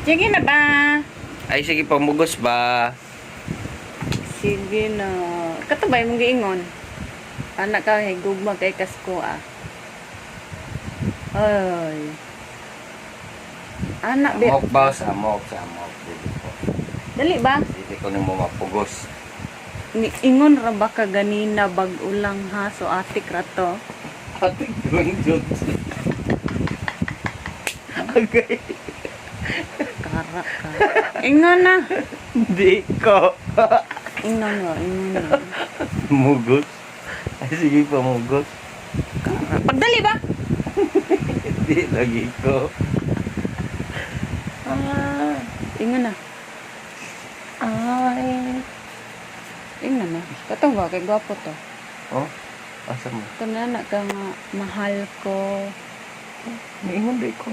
Sige na ba? Ay, sige, pamugos ba? Sige na. Katubay mong giingon. Anak ka, higugma kay kasko ah. Ay. Anak, Samok ba? Samok. Dili ko. Dali ba? Dili ko nimo mapugos. Ingon ra ba ka ganina bag ulang ha? So atik ra to. Ating doon dyan. Okay. Kara ka. Ingon na. Hindi ko. Ingon na. Mugos. Ay, sige, pamugos. Kara. Pagdali ba? Hindi lagi ko. Ingon na. Ay. Ingon na. Katong ba? Kay gwapo to. Oh? Asa mo? Ito na ka nga mahal ko. Maingon di ko.